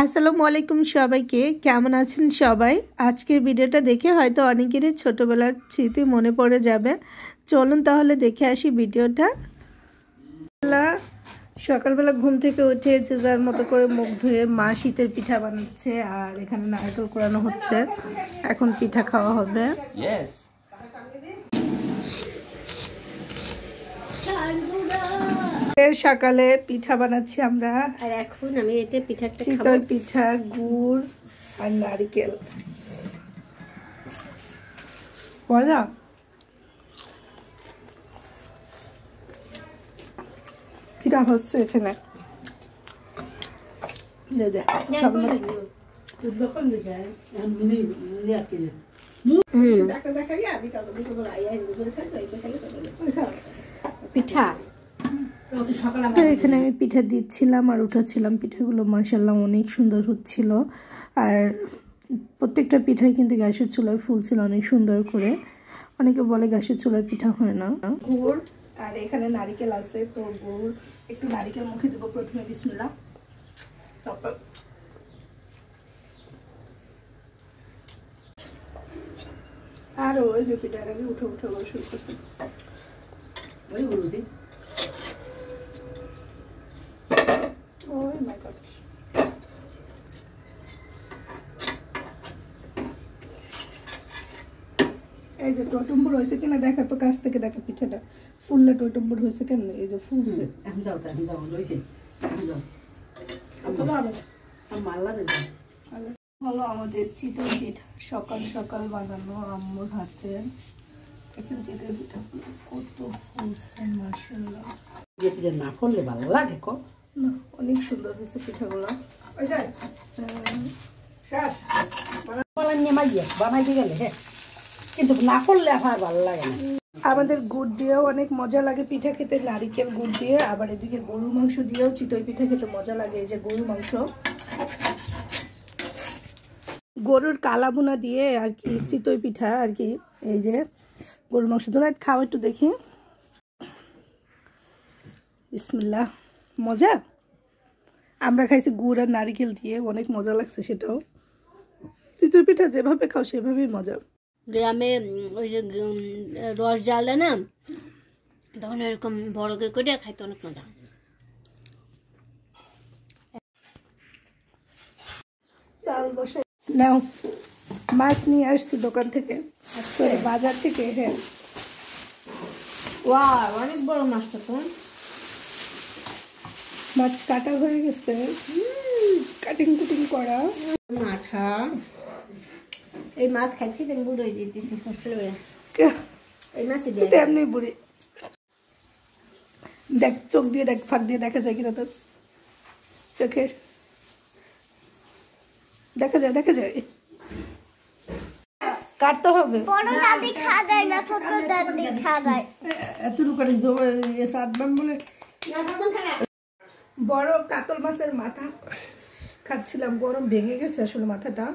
আসসালামু আলাইকুম সবাইকে, কেমন আছেন সবাই? আজকের ভিডিওটা দেখে হয়তো অনেকেরই ছোটোবেলার স্মৃতি মনে পড়ে যাবে। চলুন তাহলে দেখে আসি ভিডিওটা। সকালবেলা ঘুম থেকে উঠে যে যার মতো করে মুখ ধুয়ে মা শীতের পিঠা বানাচ্ছে, আর এখানে নারকেল কোড়ানো হচ্ছে। এখন পিঠা খাওয়া হবে। সকালে পিঠা বানাচ্ছি আমরা, আর এখন আমি এতে পিঠাটা খাবো। চিতই পিঠা, গুড় আর নারকেল। মজা। পিঠা হচ্ছে এখানে। পিঠা তো এখানে আমি পিঠা দিচ্ছিলাম আর উঠাচ্ছিলাম পিঠাগুলো। মাশাআল্লাহ অনেক সুন্দর হচ্ছিল। আর প্রত্যেকটা পিঠাই কিন্তু গ্যাসের চুলায় ফুলছিল অনেক সুন্দর করে। অনেকে বলে গ্যাসের চুলায় পিঠা হয় না। গুড় আর এখানে নারকেল আছে, তো গুড় একটু নারকেল মুখে দেবো প্রথমে। বিসমিল্লাহ। তারপর আর ওই যে পিঠার আগে উঠে উঠে শুরু করছে। ওই বলুদি এই যে টইটম্বুর হয়েছে কিনা দেখা, তো কাছ থেকে দেখা পিঠাটা ফুললে টইটম্বুর হয়েছে কেমন। এই যে ফুলছে। হলো আমাদের চিতই পিঠা, সকাল সকাল বানানো আম্মুর হাতে। এখন চিতই পিঠা কত ফুলছে মাশাআল্লাহ। না করলে ভালো লাগে কো না, অনেক সুন্দর হয়েছে পিঠাগুলো। বানাইতে গেলে হ্যাঁ, কিন্তু না করলে আমার ভালো লাগে না। আমাদের গুড় দিয়েও অনেক মজা লাগে পিঠা খেতে, নারিকেল গুড় দিয়ে। আবার এদিকে গরুর মাংস দিয়েও চিতই পিঠা খেতে মজা লাগে। এই যে গরুর মাংস, গরুর কালা ভুনা দিয়ে আর কি চিতই পিঠা আর কি। এই যে গরুর মাংস ধরে খাও একটু দেখি। বিসমিল্লাহ। মজা। আমরা খাইছি গুড় আর নারিকেল দিয়ে, অনেক মজা লাগছে সেটাও। চিতই পিঠা যেভাবে খাও সেভাবেই মজা। গ্রামে ওই যে রস জ্বালে না, তখন এরকম বড়কে করে খাইতে অনেক মজা। চাল বসে নাও। মাছ নিয়ে আসছি দোকান থেকে, বাজার থেকে। হ্যাঁ, অনেক বড় মাছটা তো। মাছ কাটা হয়ে গেছে, কাটিং কুটিং করা। মাথা এই মাছ খাইতে আমি বুড়ো হয়ে যেতেছি হোস্টেলে। এই মাছই তেমনি বুড়ি। দেখ চোখ দিয়ে দেখ, ফাঁক দিয়ে দেখা যায় কিনা তোর চোখে। দেখা যায়, দেখা যায়। কাটতে হবে। বড় কাতল মাছের মাথা খাচ্ছিলাম, গরম ভেঙে গেছে আসলে মাথাটা।